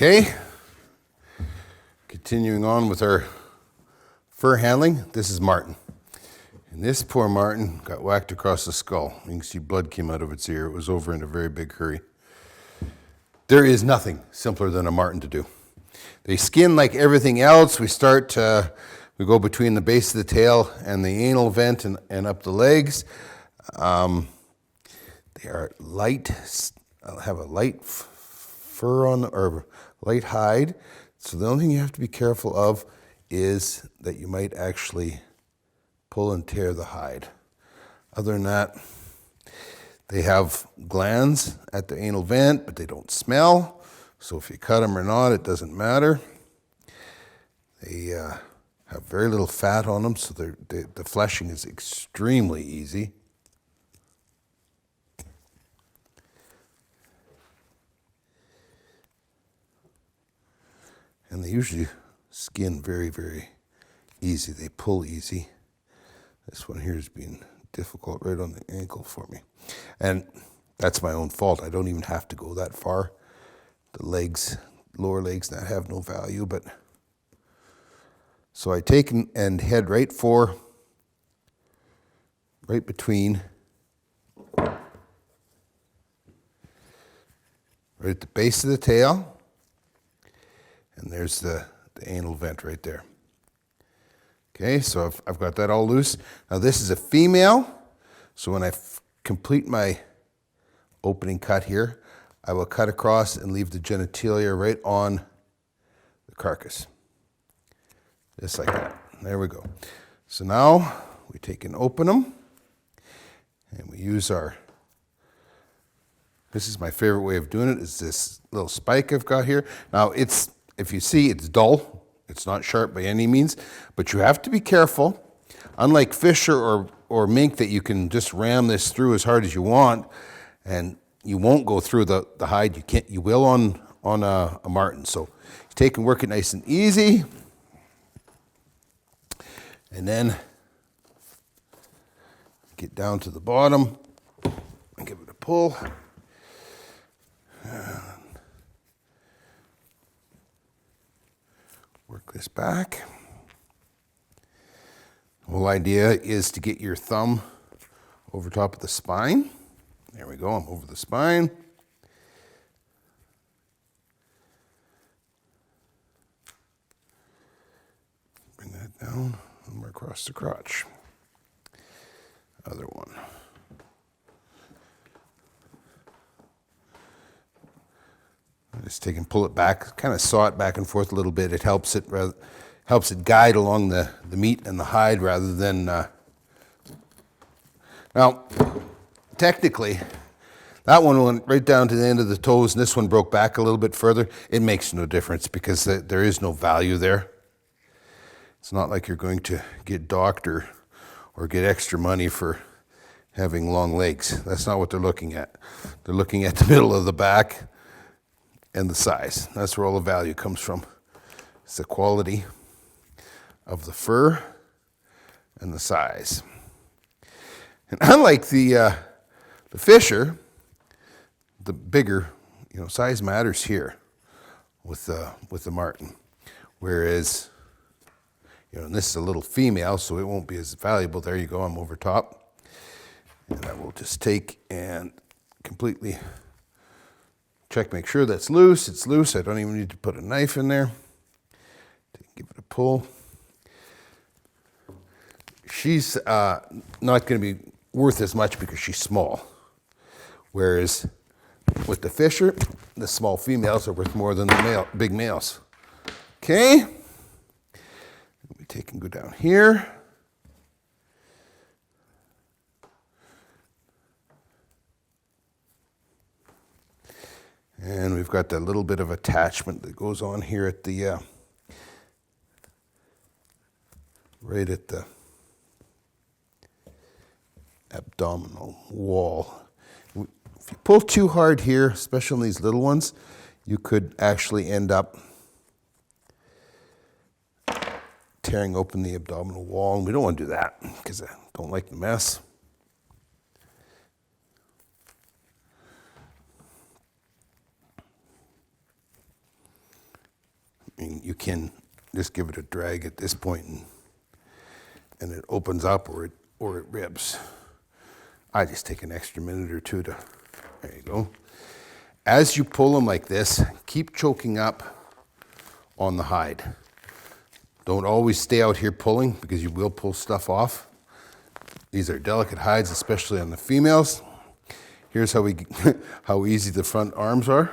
Okay, continuing on with our fur handling, this is Marten. And this poor Marten got whacked across the skull. You can see blood came out of its ear. It was over in a very big hurry. There is nothing simpler than a Marten to do. They skin like everything else. We go between the base of the tail and the anal vent and up the legs. They are light, have a light fur on, or light hide. So the only thing you have to be careful of is that you might actually pull and tear the hide. Other than that, they have glands at the anal vent, but they don't smell. So if you cut them or not, it doesn't matter. They have very little fat on them, so the fleshing is extremely easy. And they usually skin very, very easy. They pull easy. This one here has been difficult right on the ankle for me. And that's my own fault. I don't even have to go that far. The legs, lower legs, that have no value. But so I take and head right between, right at the base of the tail. And there's the anal vent right there. Okay, so I've got that all loose. Now this is a female, so when I complete my opening cut here, I will cut across and leave the genitalia right on the carcass. Just like that. There we go. So now we take and open them, and we use this is my favorite way of doing it, is this little spike I've got here. Now if you see, it's dull. It's not sharp by any means, but you have to be careful. Unlike fish or mink, that you can just ram this through as hard as you want, and you won't go through the hide. You will on a Marten. So you take and work it nice and easy, and then get down to the bottom and give it a pull. Work this back. The whole idea is to get your thumb over top of the spine. There we go, I'm over the spine. Bring that down, and we're across the crotch. Other one. Just take and pull it back, kind of saw it back and forth a little bit. It helps it guide along the meat and the hide rather than. Now, technically, that one went right down to the end of the toes, and this one broke back a little bit further. It makes no difference because there is no value there. It's not like you're going to get docked or get extra money for having long legs. That's not what they're looking at. They're looking at the middle of the back and the size. That's where all the value comes from. It's the quality of the fur and the size. And unlike the fisher, the bigger, size matters here with the Marten. Whereas, and this is a little female, so it won't be as valuable. There you go, I'm over top. And I will just take and completely check, make sure that's loose. It's loose. I don't even need to put a knife in there. Give it a pull. She's not going to be worth as much because she's small. Whereas with the fisher, the small females are worth more than the big males. Okay. We take and go down here. And we've got that little bit of attachment that goes on here at the, right at the abdominal wall. If you pull too hard here, especially on these little ones, you could actually end up tearing open the abdominal wall. And we don't want to do that because I don't like the mess. can just give it a drag at this point and it opens up or it ribs. I just take an extra minute or two to, there you go. As you pull them like this, keep choking up on the hide. Don't always stay out here pulling because you will pull stuff off. These are delicate hides, especially on the females. Here's how how easy the front arms are.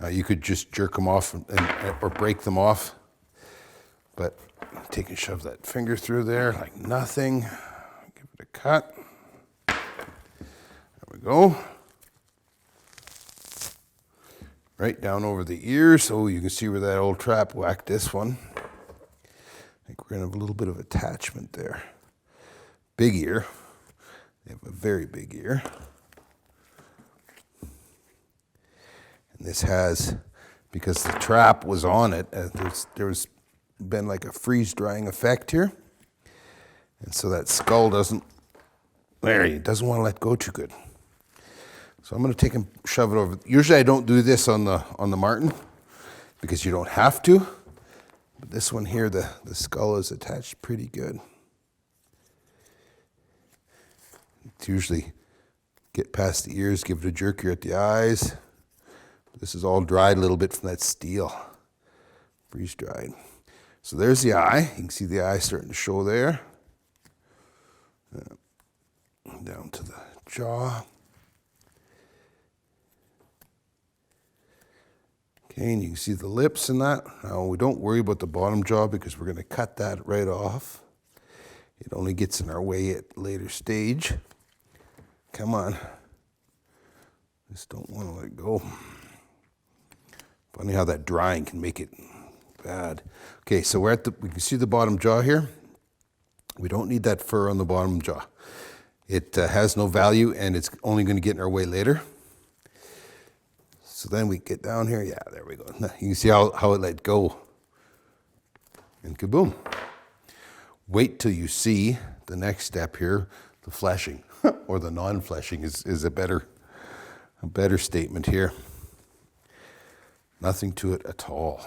You could just jerk them off or break them off, but take and shove that finger through there like nothing. Give it a cut. There we go. Right down over the ears. Oh, you can see where that old trap whacked this one. I think we're gonna have a little bit of attachment there. Big ear. They have a very big ear. And this has, because the trap was on it, there's been like a freeze drying effect here. And so that skull doesn't want to let go too good. So I'm going to take and shove it over. Usually I don't do this on the Marten because you don't have to. But this one here, the skull is attached pretty good. It's usually get past the ears, give it a jerk here at the eyes. This is all dried a little bit from that steel, freeze dried. So there's the eye. You can see the eye starting to show there. Down to the jaw. Okay, and you can see the lips and that. Now, we don't worry about the bottom jaw because we're going to cut that right off. It only gets in our way at a later stage. Come on. Just don't want to let go. Funny how that drying can make it bad. Okay, so we can see the bottom jaw here. We don't need that fur on the bottom jaw. It has no value and it's only going to get in our way later. So then we get down here. Yeah, there we go. You can see how it let go. And kaboom. Wait till you see the next step here, the fleshing, or the non-fleshing is a better statement here. Nothing to it at all.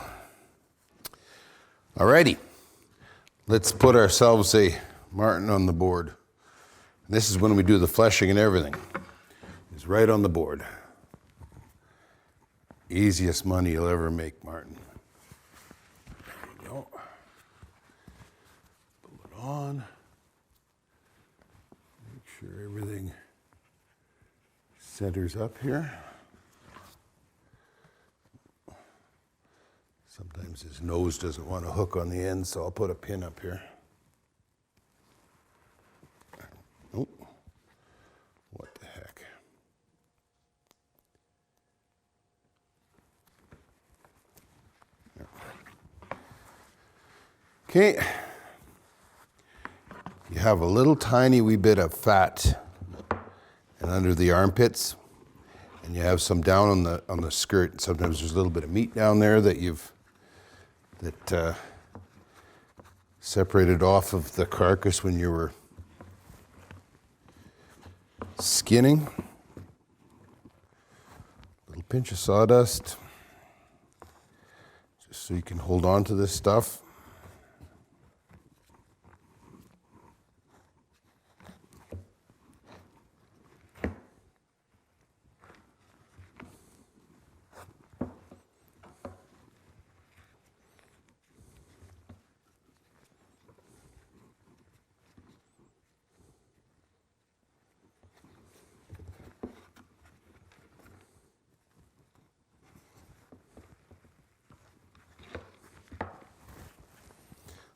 Alrighty, let's put ourselves a Marten on the board. And this is when we do the fleshing and everything. It's right on the board. Easiest money you'll ever make, Marten. There you go. Pull it on. Make sure everything centers up here. Sometimes his nose doesn't want to hook on the end, so I'll put a pin up here. Oh, what the heck. Okay, you have a little tiny wee bit of fat and under the armpits, and you have some down on the skirt. Sometimes there's a little bit of meat down there that separated off of the carcass when you were skinning. Little pinch of sawdust, just so you can hold on to this stuff.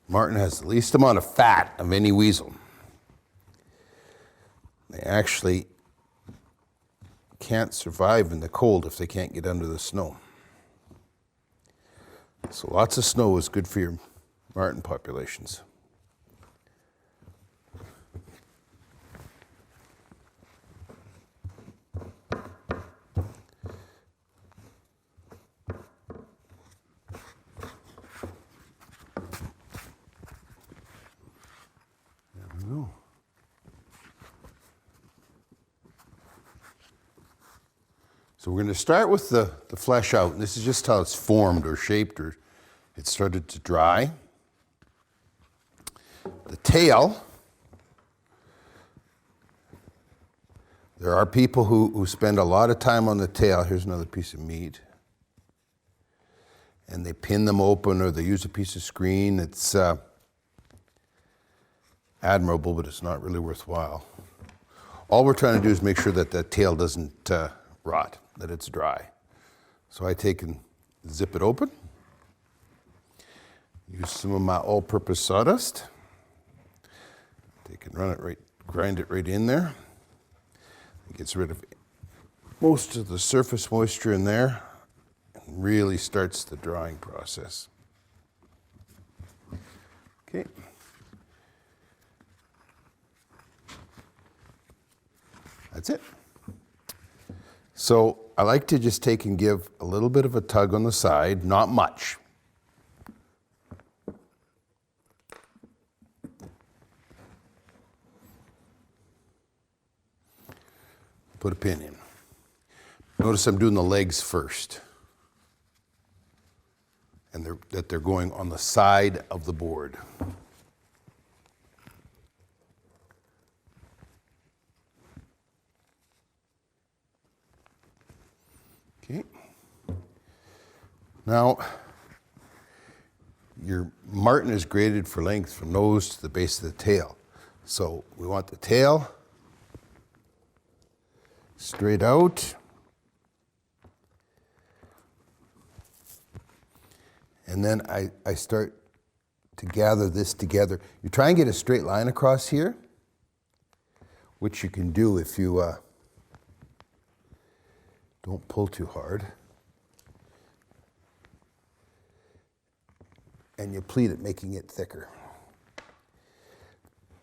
Marten has the least amount of fat of any weasel. They actually can't survive in the cold if they can't get under the snow. So lots of snow is good for your Marten populations. So we're going to start with the flesh out. And this is just how it's formed or shaped or it started to dry. The tail, there are people who spend a lot of time on the tail. Here's another piece of meat. And they pin them open or they use a piece of screen. It's admirable, but it's not really worthwhile. All we're trying to do is make sure that the tail doesn't rot, that it's dry. So I take and zip it open. Use some of my all-purpose sawdust. Take and run it right, grind it right in there. It gets rid of most of the surface moisture in there and really starts the drying process. Okay. That's it. So I like to just take and give a little bit of a tug on the side, not much. Put a pin in. Notice I'm doing the legs first. And that they're going on the side of the board. Okay. Now, your marten is graded for length from nose to the base of the tail. So we want the tail straight out. And then I start to gather this together. You try and get a straight line across here, which you can do if you don't pull too hard. And you pleat it, making it thicker.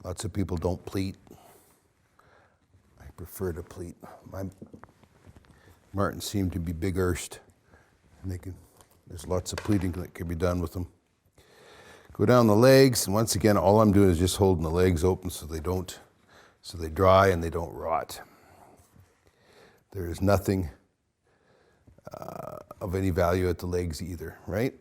Lots of people don't pleat. I prefer to pleat. My martens seem to be big earst, and there's lots of pleating that can be done with them. Go down the legs, and once again, all I'm doing is just holding the legs open so they dry and they don't rot. There is nothing of any value at the legs either, right?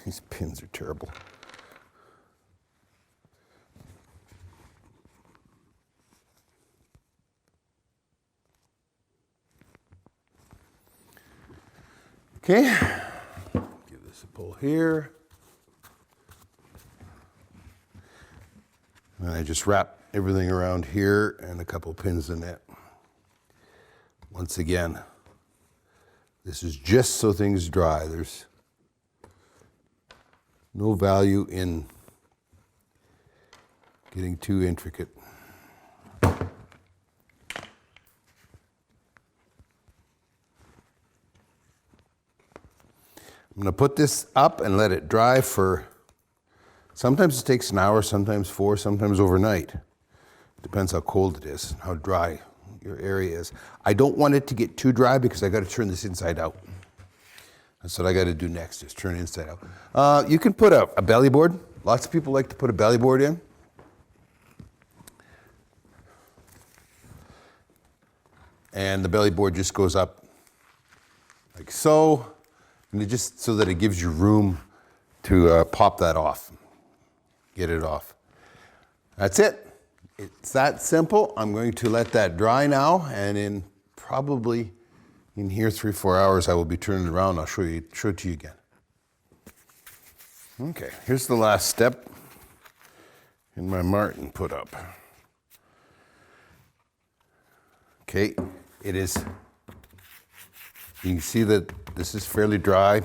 These pins are terrible. Okay, give this a pull here. And I just wrap everything around here and a couple pins in it. Once again, this is just so things dry. There's no value in getting too intricate. I'm going to put this up and let it dry for, sometimes it takes an hour, sometimes 4, sometimes overnight. Depends how cold it is, how dry your area is. I don't want it to get too dry because I got to turn this inside out. That's what I got to do next, is turn it inside out. You can put a belly board. Lots of people like to put a belly board in. And the belly board just goes up like so. And just so that it gives you room to pop that off, get it off. That's it. It's that simple. I'm going to let that dry now, and in probably in here 3-4 hours, I will be turning it around. I'll show it to you again. Okay, here's the last step in my marten put up. Okay, it is. You can see that this is fairly dry.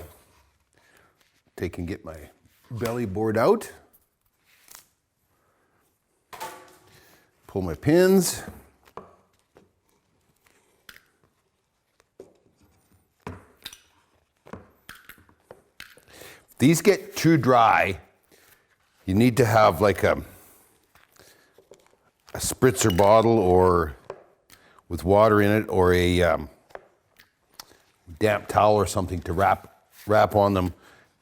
Take and get my belly board out. Pull my pins. If these get too dry, you need to have like a spritzer bottle or with water in it, or a damp towel or something to wrap on them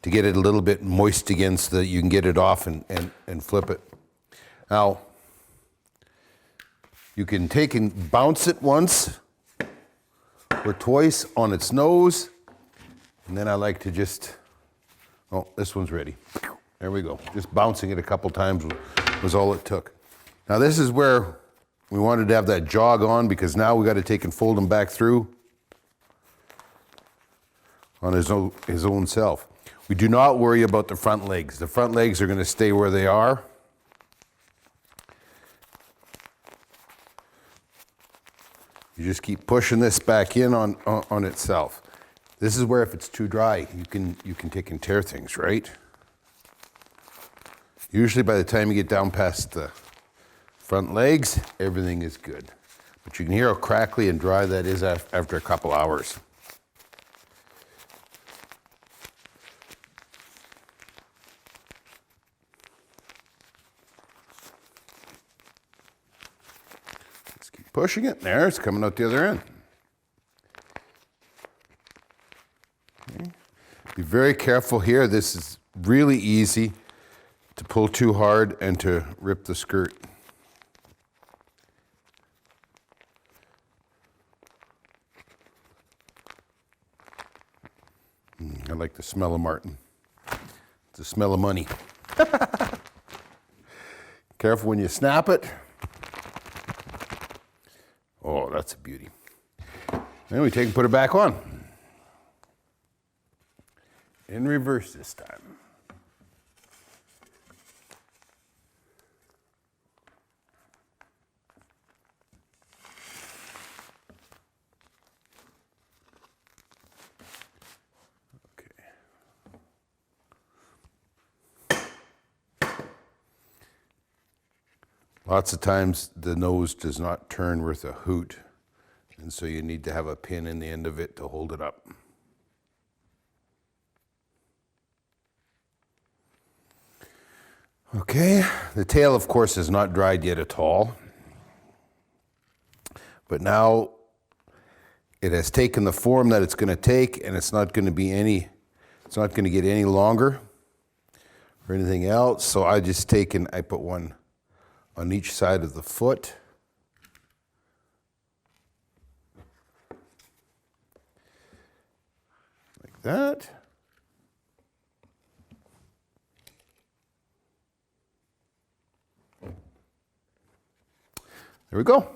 to get it a little bit moist again so that you can get it off and flip it. Now, you can take and bounce it once or twice on its nose, and then I like to just, oh, this one's ready. There we go. Just bouncing it a couple times was all it took. Now this is where we wanted to have that jog on, because now we got to take and fold them back through on his own self. We do not worry about the front legs. The front legs are going to stay where they are. You just keep pushing this back in on itself. This is where if it's too dry, you can take and tear things, right? Usually by the time you get down past the front legs, everything is good. But you can hear how crackly and dry that is after a couple hours. Let's keep pushing it. There, it's coming out the other end. Okay. Be very careful here. This is really easy to pull too hard and to rip the skirt. I like the smell of Marten. It's the smell of money. Careful when you snap it. Oh, that's a beauty. Then we take and put it back on. In reverse this time. Lots of times the nose does not turn worth a hoot, and so you need to have a pin in the end of it to hold it up. Okay, the tail of course is not dried yet at all, but now it has taken the form that it's going to take, and it's not going to get any longer or anything else. So I put one on each side of the foot. Like that. There we go.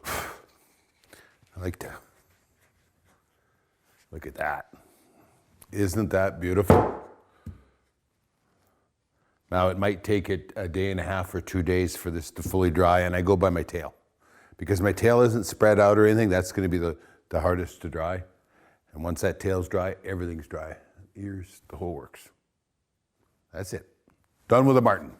I like to look at that. Isn't that beautiful? Now, it might take it a day and a half or 2 days for this to fully dry, and I go by my tail. Because my tail isn't spread out or anything, that's going to be the hardest to dry. And once that tail's dry, everything's dry. Ears, the whole works. That's it. Done with a Marten.